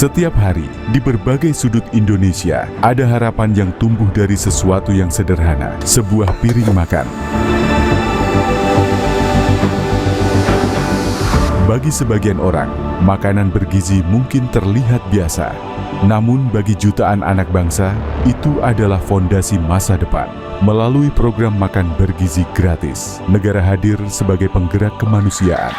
Setiap hari, di berbagai sudut Indonesia, ada harapan yang tumbuh dari sesuatu yang sederhana, sebuah piring makan. Bagi sebagian orang, makanan bergizi mungkin terlihat biasa. Namun bagi jutaan anak bangsa, itu adalah fondasi masa depan. Melalui program makan bergizi gratis, negara hadir sebagai penggerak kemanusiaan.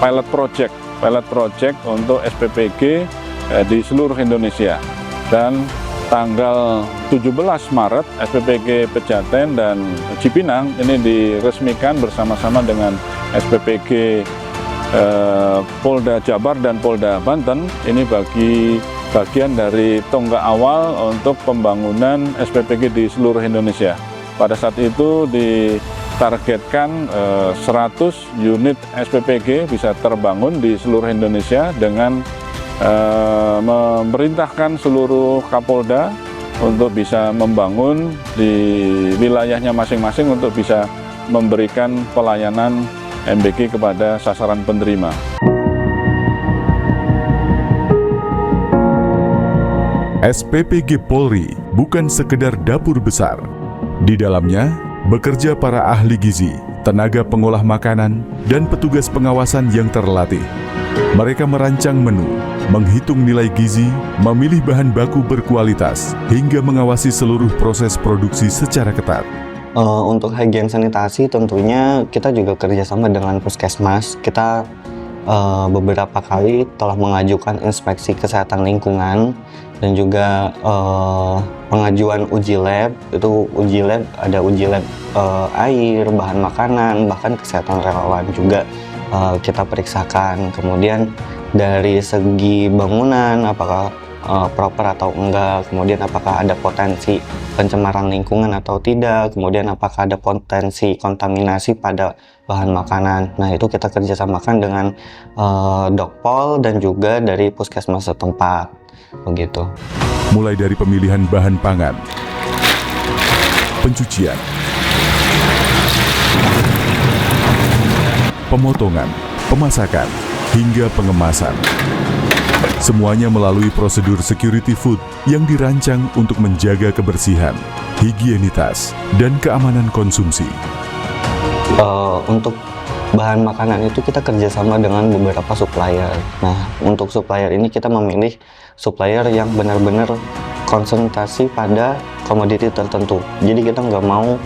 pilot project untuk SPPG di seluruh Indonesia. Dan tanggal 17 Maret SPPG Pejaten dan Cipinang ini diresmikan bersama-sama dengan SPPG Polda Jabar dan Polda Banten. Ini bagian dari tonggak awal untuk pembangunan SPPG di seluruh Indonesia. Pada saat itu ditargetkan 100 unit SPPG bisa terbangun di seluruh Indonesia dengan memerintahkan seluruh Kapolda untuk bisa membangun di wilayahnya masing-masing untuk bisa memberikan pelayanan MBG kepada sasaran penerima. SPPG Polri bukan sekedar dapur besar. Di dalamnya bekerja para ahli gizi, tenaga pengolah makanan, dan petugas pengawasan yang terlatih. Mereka merancang menu, menghitung nilai gizi, memilih bahan baku berkualitas, hingga mengawasi seluruh proses produksi secara ketat. Untuk higien sanitasi tentunya kita juga kerjasama dengan Puskesmas. Kita beberapa kali telah mengajukan inspeksi kesehatan lingkungan dan juga pengajuan uji lab. Itu uji lab, ada uji lab air, bahan makanan, bahkan kesehatan relawan juga kita periksakan. Kemudian dari segi bangunan apakah proper atau enggak, kemudian apakah ada potensi pencemaran lingkungan atau tidak, kemudian apakah ada potensi kontaminasi pada bahan makanan. Nah, itu kita kerjasamakan dengan Dokpol dan juga dari Puskesmas setempat, begitu. Mulai dari pemilihan bahan pangan, pencucian, pemotongan, pemasakan, hingga pengemasan. Semuanya melalui prosedur security food yang dirancang untuk menjaga kebersihan, higienitas, dan keamanan konsumsi. Untuk bahan makanan itu kita kerjasama dengan beberapa supplier. Nah, untuk supplier ini kita memilih supplier yang benar-benar konsentrasi pada komoditi tertentu. Jadi kita nggak mau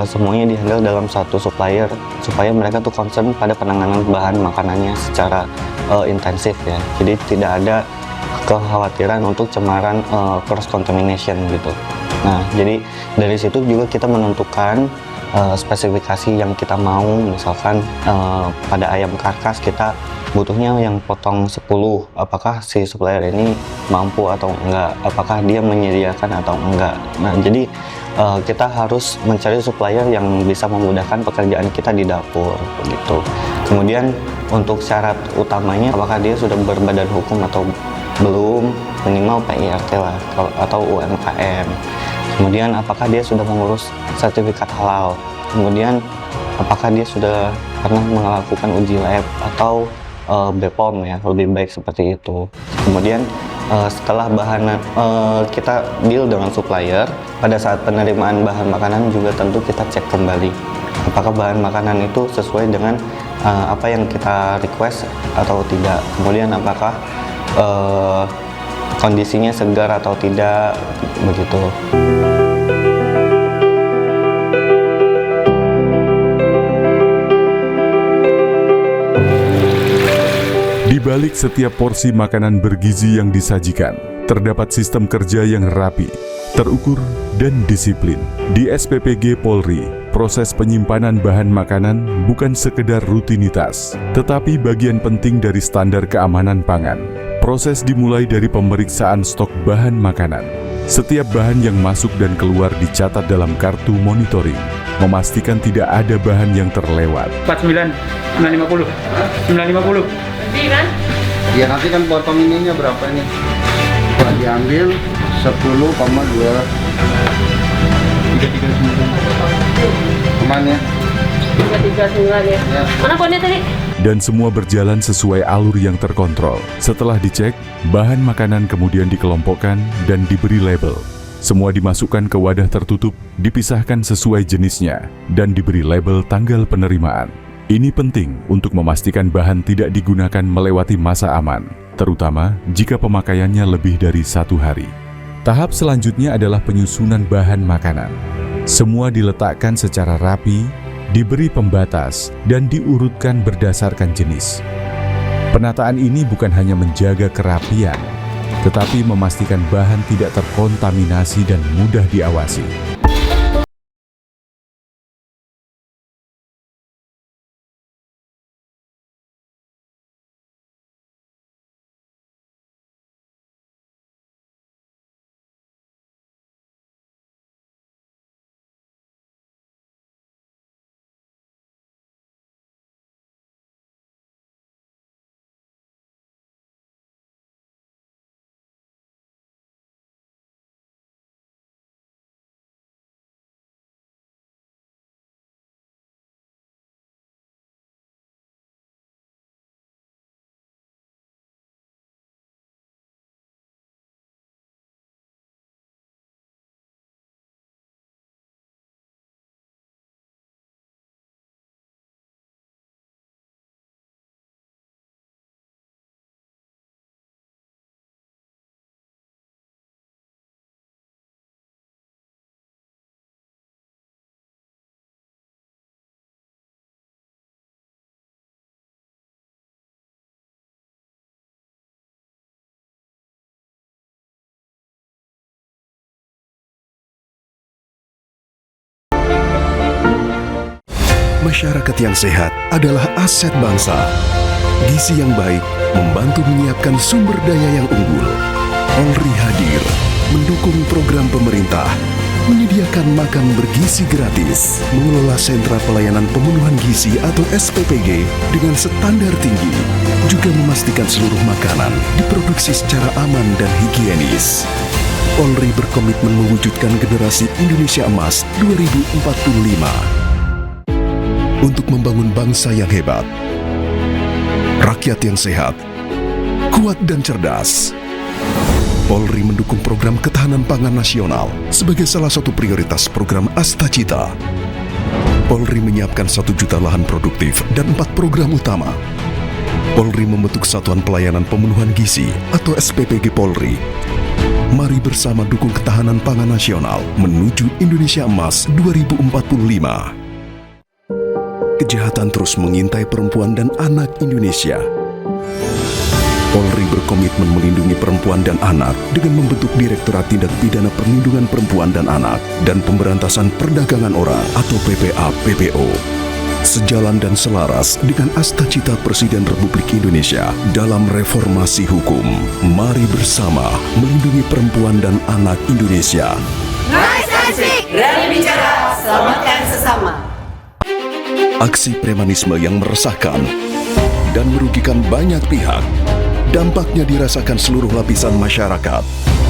semuanya dihandle dalam satu supplier, supaya mereka tuh concern pada penanganan bahan makanannya secara intensif ya. Jadi tidak ada kekhawatiran untuk cemaran cross contamination gitu. Nah, jadi dari situ juga kita menentukan spesifikasi yang kita mau. Misalkan pada ayam karkas kita butuhnya yang potong 10, apakah si supplier ini mampu atau enggak, apakah dia menyediakan atau enggak. Nah, jadi kita harus mencari supplier yang bisa memudahkan pekerjaan kita di dapur begitu. Kemudian untuk syarat utamanya apakah dia sudah berbadan hukum atau belum, minimal PIRT lah atau UMKM. Kemudian apakah dia sudah mengurus sertifikat halal. Kemudian apakah dia sudah pernah melakukan uji lab atau BPOM ya, lebih baik seperti itu. Kemudian setelah kita deal dengan supplier, pada saat penerimaan bahan makanan juga tentu kita cek kembali apakah bahan makanan itu sesuai dengan apa yang kita request atau tidak. Kemudian apakah kondisinya segar atau tidak, begitu. Di balik setiap porsi makanan bergizi yang disajikan, terdapat sistem kerja yang rapi, terukur, dan disiplin. Di SPPG Polri, proses penyimpanan bahan makanan bukan sekedar rutinitas, tetapi bagian penting dari standar keamanan pangan. Proses dimulai dari pemeriksaan stok bahan makanan. Setiap bahan yang masuk dan keluar dicatat dalam kartu monitoring, memastikan tidak ada bahan yang terlewat. 49, 950, 950. Lebih kan? Ya nanti kan potong ininya berapa ini? Kalau diambil 10,2 aman ya? 339 ya. Mana ponnya tadi? Dan semua berjalan sesuai alur yang terkontrol. Setelah dicek, bahan makanan kemudian dikelompokkan dan diberi label. Semua dimasukkan ke wadah tertutup, dipisahkan sesuai jenisnya, dan diberi label tanggal penerimaan. Ini penting untuk memastikan bahan tidak digunakan melewati masa aman, terutama jika pemakaiannya lebih dari 1 hari. Tahap selanjutnya adalah penyusunan bahan makanan. Semua diletakkan secara rapi, diberi pembatas, dan diurutkan berdasarkan jenis. Penataan ini bukan hanya menjaga kerapian, tetapi memastikan bahan tidak terkontaminasi dan mudah diawasi. Masyarakat yang sehat adalah aset bangsa. Gizi yang baik membantu menyiapkan sumber daya yang unggul. Polri hadir mendukung program pemerintah, menyediakan makan bergizi gratis, mengelola sentra pelayanan pemenuhan gizi atau SPPG dengan standar tinggi, juga memastikan seluruh makanan diproduksi secara aman dan higienis. Polri berkomitmen mewujudkan generasi Indonesia Emas 2045. Untuk membangun bangsa yang hebat, rakyat yang sehat, kuat dan cerdas. Polri mendukung program ketahanan pangan nasional sebagai salah satu prioritas program Astacita. Polri menyiapkan 1 juta lahan produktif dan 4 program utama. Polri membentuk Satuan Pelayanan Pemenuhan Gizi atau SPPG Polri. Mari bersama dukung ketahanan pangan nasional menuju Indonesia Emas 2045. Kejahatan terus mengintai perempuan dan anak Indonesia. Polri berkomitmen melindungi perempuan dan anak dengan membentuk Direktorat Tindak Pidana Perlindungan Perempuan dan Anak dan Pemberantasan Perdagangan Orang atau PPA-PPO. Sejalan dan selaras dengan Astacita Presiden Republik Indonesia dalam reformasi hukum. Mari bersama melindungi perempuan dan anak Indonesia. Nice and speak, berani bicara, selamatkan sesama. Aksi premanisme yang meresahkan dan merugikan banyak pihak, dampaknya dirasakan seluruh lapisan masyarakat.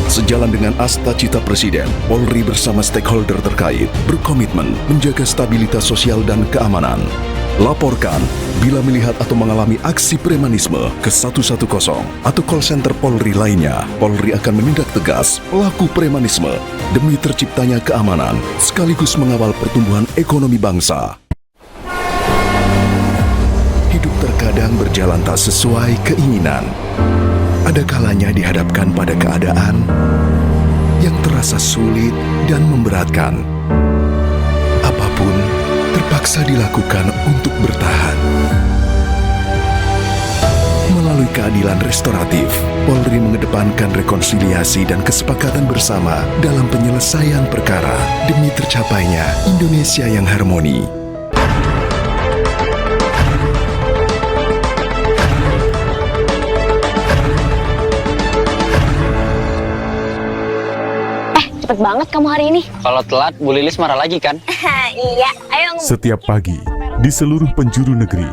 Sejalan dengan Astacita Presiden, Polri bersama stakeholder terkait berkomitmen menjaga stabilitas sosial dan keamanan. Laporkan bila melihat atau mengalami aksi premanisme ke 110 atau call center Polri lainnya. Polri akan menindak tegas pelaku premanisme demi terciptanya keamanan sekaligus mengawal pertumbuhan ekonomi bangsa. Hidup terkadang berjalan tak sesuai keinginan. Ada kalanya dihadapkan pada keadaan yang terasa sulit dan memberatkan. Apapun terpaksa dilakukan untuk bertahan. Melalui keadilan restoratif, Polri mengedepankan rekonsiliasi dan kesepakatan bersama dalam penyelesaian perkara demi tercapainya Indonesia yang harmoni. Cepet banget kamu hari ini. Kalau telat, Bu Lilis marah lagi kan? Iya, ayo. Setiap pagi, di seluruh penjuru negeri,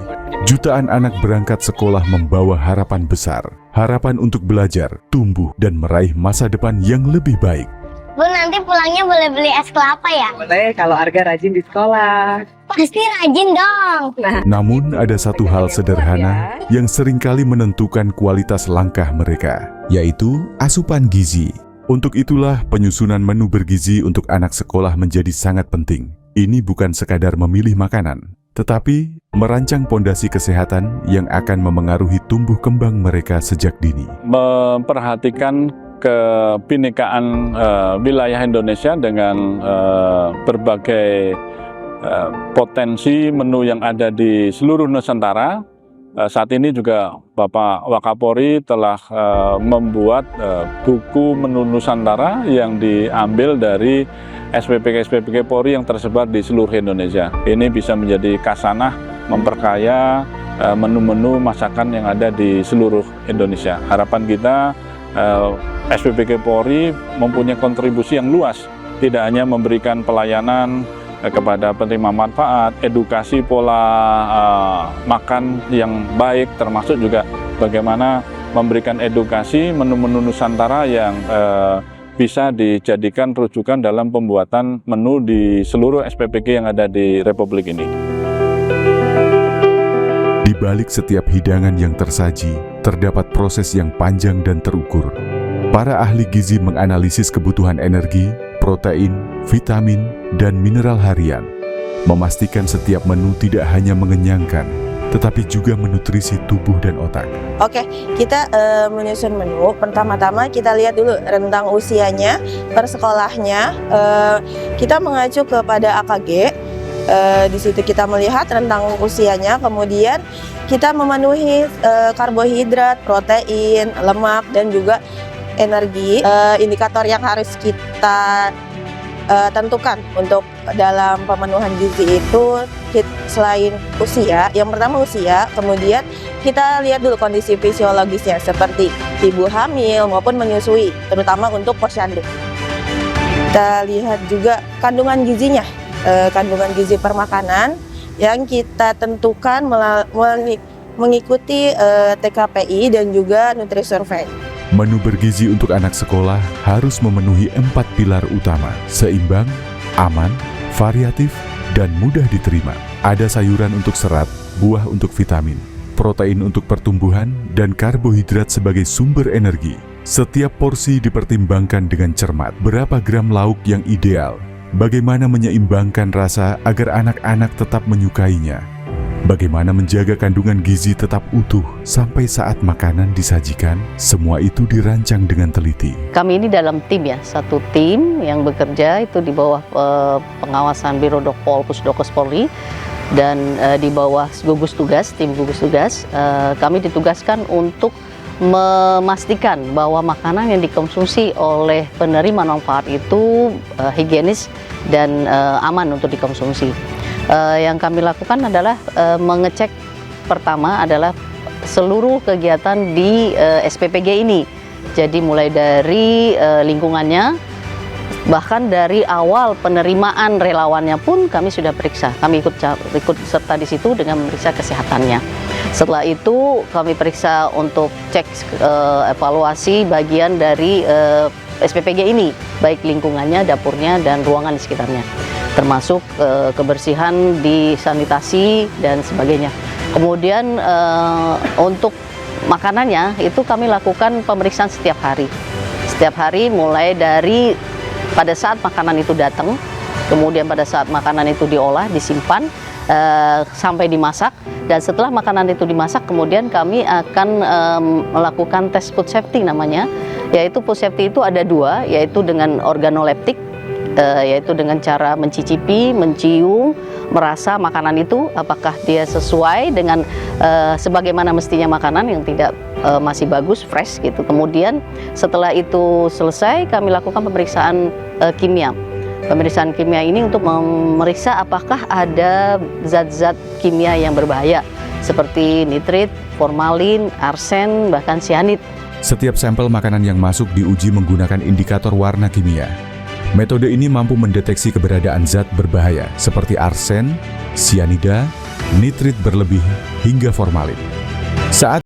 jutaan anak berangkat sekolah membawa harapan besar. Harapan untuk belajar, tumbuh, dan meraih masa depan yang lebih baik. Bu, nanti pulangnya boleh beli es kelapa ya? Boleh, kalau Arga rajin di sekolah. Pasti rajin dong. Namun ada satu hal sederhana yang seringkali menentukan kualitas langkah mereka, yaitu asupan gizi. Untuk itulah penyusunan menu bergizi untuk anak sekolah menjadi sangat penting. Ini bukan sekadar memilih makanan, tetapi merancang pondasi kesehatan yang akan memengaruhi tumbuh kembang mereka sejak dini. Memperhatikan kebinekaan wilayah Indonesia dengan berbagai potensi menu yang ada di seluruh Nusantara. Saat ini juga Bapak Wakapolri telah membuat buku menu Nusantara yang diambil dari SPPK Polri yang tersebar di seluruh Indonesia. Ini bisa menjadi khasanah memperkaya menu-menu masakan yang ada di seluruh Indonesia. Harapan kita SPPK Polri mempunyai kontribusi yang luas, tidak hanya memberikan pelayanan kepada penerima manfaat, edukasi pola makan yang baik, termasuk juga bagaimana memberikan edukasi menu-menu Nusantara yang bisa dijadikan rujukan dalam pembuatan menu di seluruh SPPG yang ada di Republik ini. Di balik setiap hidangan yang tersaji, terdapat proses yang panjang dan terukur. Para ahli gizi menganalisis kebutuhan energi, protein, vitamin, dan mineral harian, memastikan setiap menu tidak hanya mengenyangkan, tetapi juga menutrisi tubuh dan otak. Oke, kita menyusun menu. Pertama-tama kita lihat dulu rentang usianya per sekolahnya. Kita mengacu kepada AKG. Di situ kita melihat rentang usianya, kemudian kita memenuhi karbohidrat, protein, lemak, dan juga energi. Indikator yang harus kita tentukan untuk dalam pemenuhan gizi itu selain usia, yang pertama usia, kemudian kita lihat dulu kondisi fisiologisnya seperti ibu hamil maupun menyusui, terutama untuk posyandu. Kita lihat juga kandungan gizinya, kandungan gizi per makanan yang kita tentukan mengikuti TKPI dan juga Nutri-Survey. Menu bergizi untuk anak sekolah harus memenuhi 4 pilar utama: seimbang, aman, variatif, dan mudah diterima. Ada sayuran untuk serat, buah untuk vitamin, protein untuk pertumbuhan, dan karbohidrat sebagai sumber energi. Setiap porsi dipertimbangkan dengan cermat. Berapa gram lauk yang ideal? Bagaimana menyeimbangkan rasa agar anak-anak tetap menyukainya? Bagaimana menjaga kandungan gizi tetap utuh sampai saat makanan disajikan? Semua itu dirancang dengan teliti. Kami ini dalam tim ya, satu tim yang bekerja itu di bawah pengawasan Biro Dokpol Pusdokes Polri dan di bawah gugus tugas, tim gugus tugas. Kami ditugaskan untuk memastikan bahwa makanan yang dikonsumsi oleh penerima manfaat itu higienis dan aman untuk dikonsumsi. Yang kami lakukan adalah mengecek pertama adalah seluruh kegiatan di SPPG ini. Jadi mulai dari lingkungannya, bahkan dari awal penerimaan relawannya pun kami sudah periksa. Kami ikut serta di situ dengan memeriksa kesehatannya. Setelah itu kami periksa untuk cek evaluasi bagian dari SPPG ini, baik lingkungannya, dapurnya, dan ruangan di sekitarnya. termasuk kebersihan di sanitasi dan sebagainya. Kemudian untuk makanannya itu kami lakukan pemeriksaan setiap hari. Setiap hari mulai dari pada saat makanan itu datang, kemudian pada saat makanan itu diolah, disimpan, sampai dimasak. Dan setelah makanan itu dimasak, kemudian kami akan melakukan tes food safety namanya. Yaitu food safety itu ada dua, yaitu dengan organoleptik, yaitu dengan cara mencicipi, mencium, merasa makanan itu apakah dia sesuai dengan sebagaimana mestinya makanan yang tidak masih bagus, fresh gitu. Kemudian setelah itu selesai, kami lakukan pemeriksaan kimia. Pemeriksaan kimia ini untuk memeriksa apakah ada zat-zat kimia yang berbahaya seperti nitrit, formalin, arsen, bahkan sianid. Setiap sampel makanan yang masuk diuji menggunakan indikator warna kimia. Metode ini mampu mendeteksi keberadaan zat berbahaya seperti arsen, sianida, nitrit berlebih, hingga formalin. Saat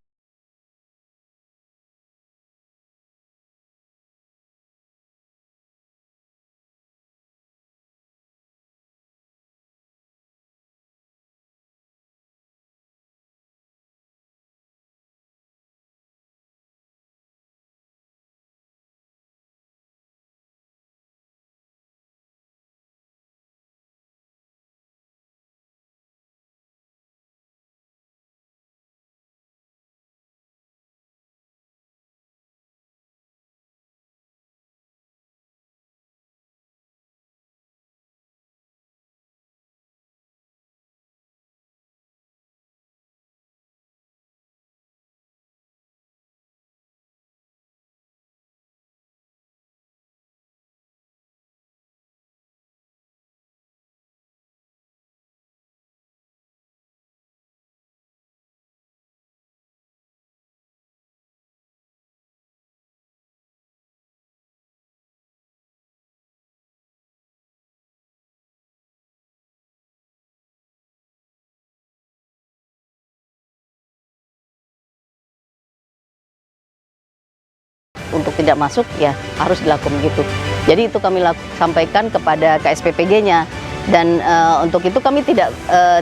untuk tidak masuk ya harus dilakukan gitu. Jadi itu kami sampaikan kepada KSPPG-nya, dan untuk itu kami tidak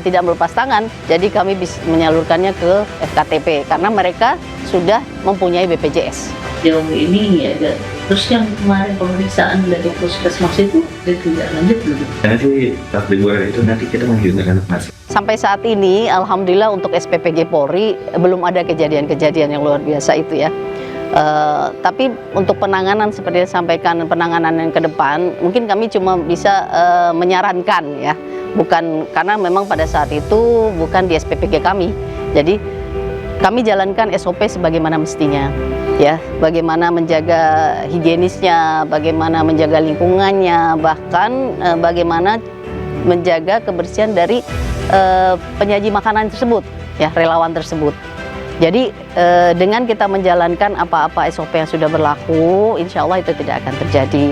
melepas tangan. Jadi kami bisa menyalurkannya ke FKTP karena mereka sudah mempunyai BPJS. Jauh ini ya, terus yang kemarin pemeriksaan dari puskesmas itu dia tidak lanjut dulu. Nanti saat liburan itu nanti kita menggunakan masuk. Sampai saat ini, alhamdulillah untuk SPPG Polri belum ada kejadian-kejadian yang luar biasa itu ya. Tapi untuk penanganan seperti yang disampaikan, penanganan yang ke depan mungkin kami cuma bisa menyarankan ya, bukan karena memang pada saat itu bukan di SPPG kami. Jadi kami jalankan SOP sebagaimana mestinya ya, bagaimana menjaga higienisnya, bagaimana menjaga lingkungannya, bahkan bagaimana menjaga kebersihan dari penyaji makanan tersebut ya, relawan tersebut. Jadi dengan kita menjalankan apa-apa SOP yang sudah berlaku, insya Allah itu tidak akan terjadi.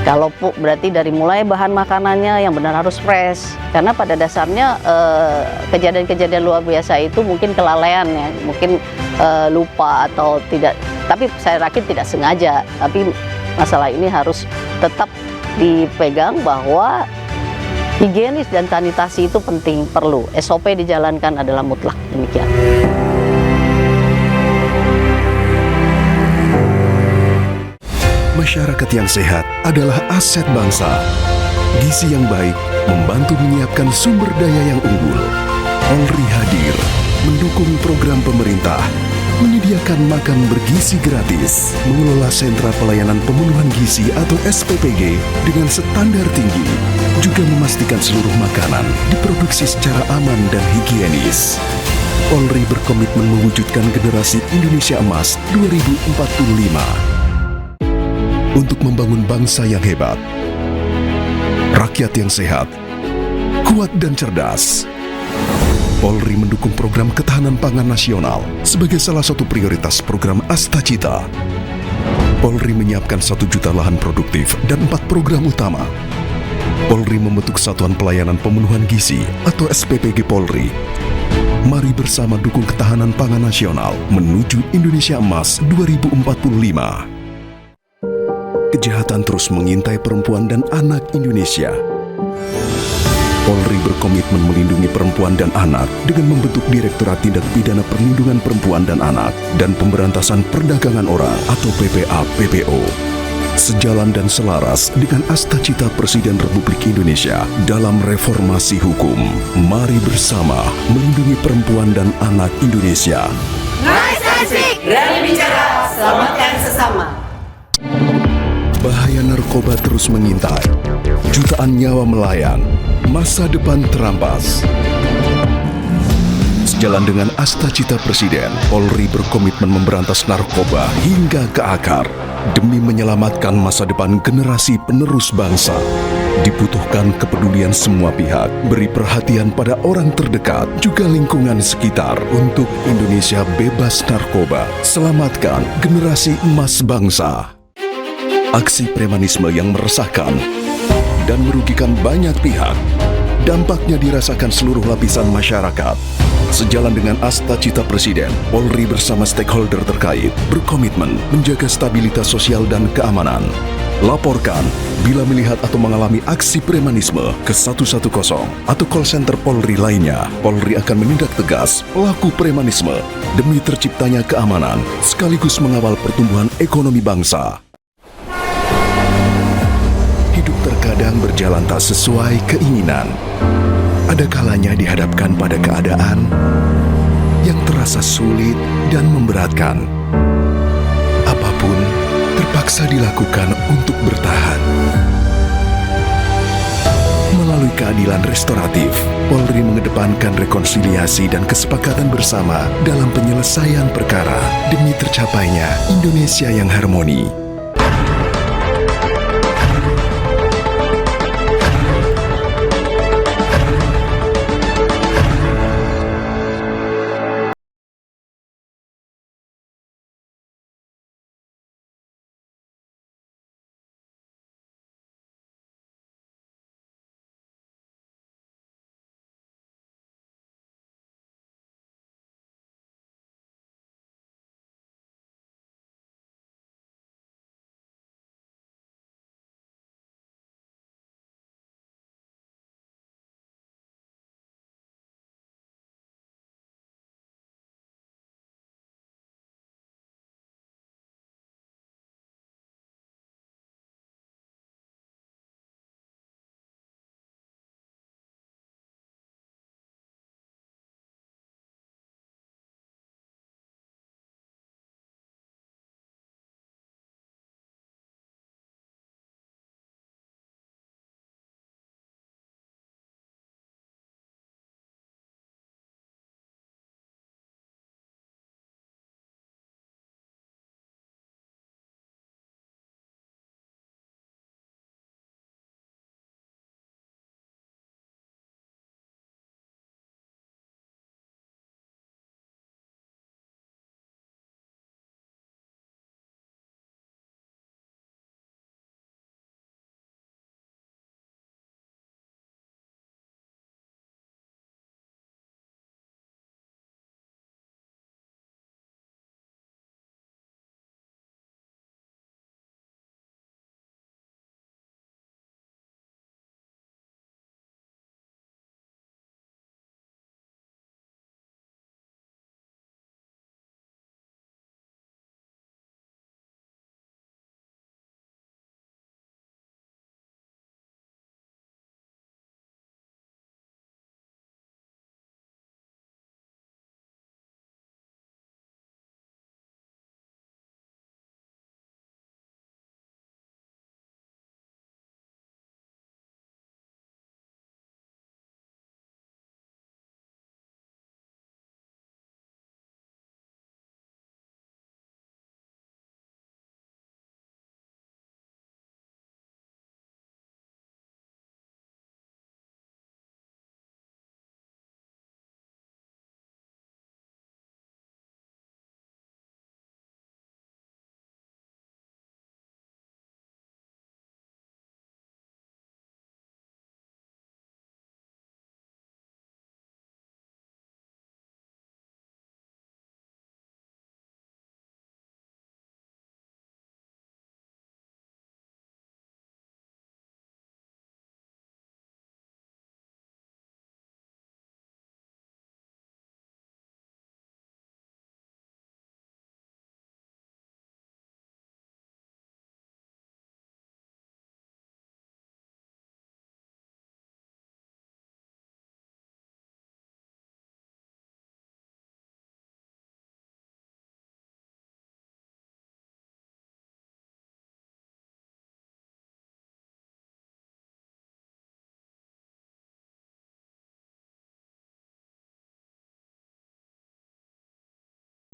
Kalau berarti dari mulai bahan makanannya yang benar harus fresh, karena pada dasarnya kejadian-kejadian luar biasa itu mungkin kelalaian ya, mungkin lupa atau tidak. Tapi saya yakin tidak sengaja. Tapi masalah ini harus tetap dipegang bahwa higienis dan sanitasi itu penting, perlu. SOP dijalankan adalah mutlak, demikian. Masyarakat yang sehat adalah aset bangsa. Gizi yang baik membantu menyiapkan sumber daya yang unggul. Polri hadir mendukung program pemerintah, menyediakan makan bergizi gratis, mengelola sentra pelayanan pemenuhan gizi atau SPPG dengan standar tinggi, juga memastikan seluruh makanan diproduksi secara aman dan higienis. Polri berkomitmen mewujudkan generasi Indonesia Emas 2045. Untuk membangun bangsa yang hebat, rakyat yang sehat, kuat dan cerdas. Polri mendukung program ketahanan pangan nasional sebagai salah satu prioritas program Astacita. Polri menyiapkan 1 juta lahan produktif dan 4 program utama. Polri membentuk Satuan Pelayanan Pemenuhan Gizi atau SPPG Polri. Mari bersama dukung ketahanan pangan nasional menuju Indonesia Emas 2045. Kejahatan terus mengintai perempuan dan anak Indonesia. Polri berkomitmen melindungi perempuan dan anak dengan membentuk Direktorat Tindak Pidana Perlindungan Perempuan dan Anak dan Pemberantasan Perdagangan Orang atau PPA-PPO. Sejalan dan selaras dengan asta-cita Presiden Republik Indonesia dalam reformasi hukum, mari bersama melindungi perempuan dan anak Indonesia. Nice Asik, berani bicara, selamatkan sesama. Bahaya narkoba terus mengintai, jutaan nyawa melayang, masa depan terampas. Sejalan dengan asta-cita Presiden, Polri berkomitmen memberantas narkoba hingga ke akar demi menyelamatkan masa depan generasi penerus bangsa. Dibutuhkan kepedulian semua pihak, beri perhatian pada orang terdekat, juga lingkungan sekitar untuk Indonesia bebas narkoba. Selamatkan generasi emas bangsa. Aksi premanisme yang meresahkan dan merugikan banyak pihak, dampaknya dirasakan seluruh lapisan masyarakat. Sejalan dengan asta-cita Presiden, Polri bersama stakeholder terkait berkomitmen menjaga stabilitas sosial dan keamanan. Laporkan bila melihat atau mengalami aksi premanisme ke 110 atau call center Polri lainnya. Polri akan menindak tegas pelaku premanisme demi terciptanya keamanan sekaligus mengawal pertumbuhan ekonomi bangsa. Hidup terkadang berjalan tak sesuai keinginan. Ada kalanya dihadapkan pada keadaan yang terasa sulit dan memberatkan. Apapun terpaksa dilakukan untuk bertahan. Melalui keadilan restoratif, Polri mengedepankan rekonsiliasi dan kesepakatan bersama dalam penyelesaian perkara demi tercapainya Indonesia yang harmoni.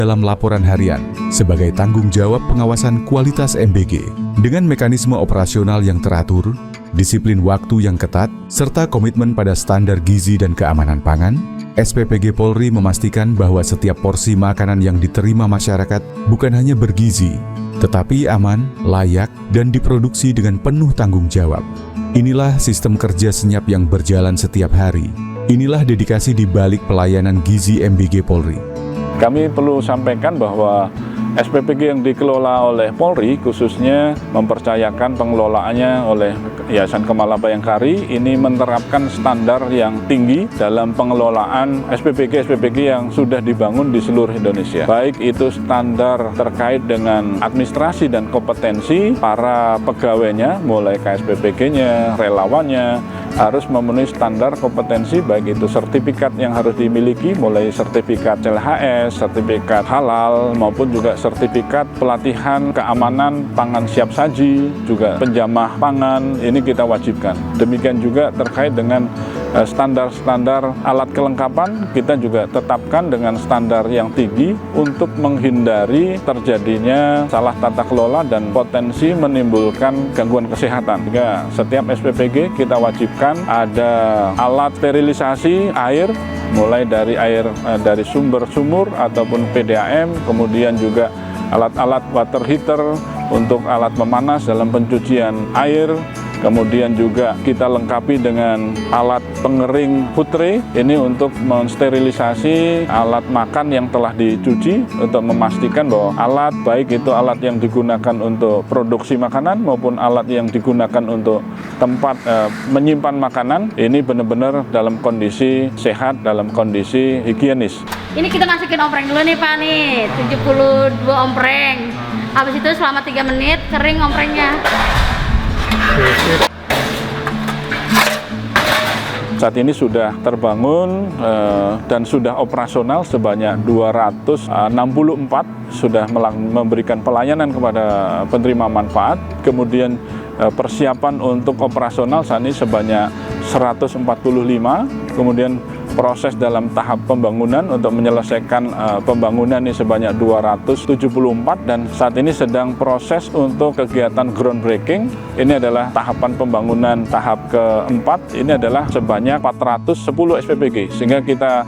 dalam laporan harian sebagai tanggung jawab pengawasan kualitas MBG. Dengan mekanisme operasional yang teratur, disiplin waktu yang ketat, serta komitmen pada standar gizi dan keamanan pangan, SPPG Polri memastikan bahwa setiap porsi makanan yang diterima masyarakat bukan hanya bergizi, tetapi aman, layak, dan diproduksi dengan penuh tanggung jawab. Inilah sistem kerja senyap yang berjalan setiap hari. Inilah dedikasi di balik pelayanan gizi MBG Polri. Kami perlu sampaikan bahwa SPPG yang dikelola oleh Polri khususnya mempercayakan pengelolaannya oleh Yayasan Kemala Bayangkari ini menerapkan standar yang tinggi dalam pengelolaan SPPG yang sudah dibangun di seluruh Indonesia. Baik itu standar terkait dengan administrasi dan kompetensi para pegawainya, mulai KSPPG-nya, relawannya, harus memenuhi standar kompetensi baik itu sertifikat yang harus dimiliki mulai sertifikat CLHS, sertifikat halal maupun juga sertifikat pelatihan keamanan pangan siap saji, juga penjamah pangan, ini kita wajibkan. Demikian juga terkait dengan standar-standar alat kelengkapan, kita juga tetapkan dengan standar yang tinggi untuk menghindari terjadinya salah tata kelola dan potensi menimbulkan gangguan kesehatan. Sehingga setiap SPPG kita wajibkan ada alat sterilisasi air, mulai dari air dari sumur ataupun PDAM, kemudian juga alat-alat water heater untuk alat memanas dalam pencucian air. Kemudian juga kita lengkapi dengan alat pengering food tray, ini untuk mensterilisasi alat makan yang telah dicuci untuk memastikan bahwa alat, baik itu alat yang digunakan untuk produksi makanan maupun alat yang digunakan untuk tempat menyimpan makanan, ini benar-benar dalam kondisi sehat, dalam kondisi higienis. Ini kita masukin ompreng dulu nih Pak nih, 72 ompreng. Habis itu selama 3 menit kering omprengnya. Saat ini sudah terbangun dan sudah operasional sebanyak 264, sudah memberikan pelayanan kepada penerima manfaat. Kemudian persiapan untuk operasional saat ini sebanyak 145, kemudian proses dalam tahap pembangunan untuk menyelesaikan pembangunan ini sebanyak 274, dan saat ini sedang proses untuk kegiatan groundbreaking. Ini adalah tahapan pembangunan tahap keempat, ini adalah sebanyak 410 SPPG, sehingga kita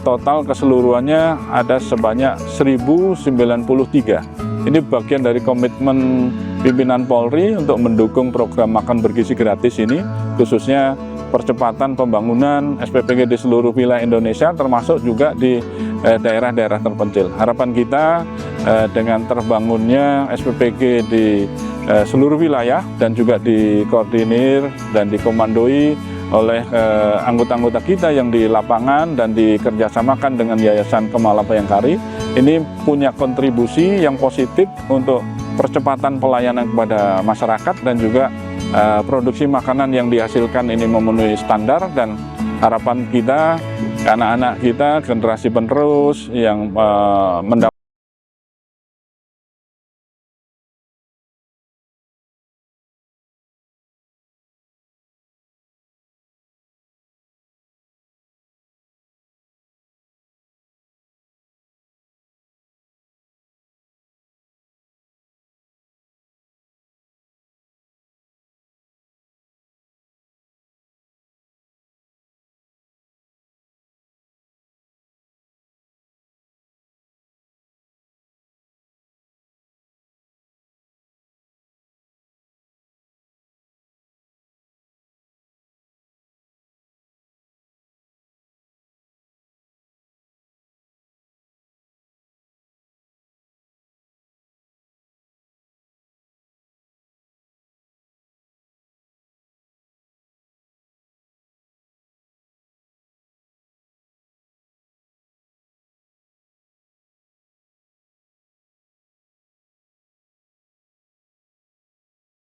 total keseluruhannya ada sebanyak 1093. Ini bagian dari komitmen pimpinan Polri untuk mendukung program makan bergizi gratis ini, khususnya percepatan pembangunan SPPG di seluruh wilayah Indonesia, termasuk juga di daerah-daerah terpencil. Harapan kita dengan terbangunnya SPPG di seluruh wilayah dan juga dikoordinir dan dikomandoi oleh anggota-anggota kita yang di lapangan dan dikerjasamakan dengan Yayasan Kemala Bayangkari, ini punya kontribusi yang positif untuk percepatan pelayanan kepada masyarakat dan juga produksi makanan yang dihasilkan ini memenuhi standar, dan harapan kita anak-anak kita generasi penerus yang mendapat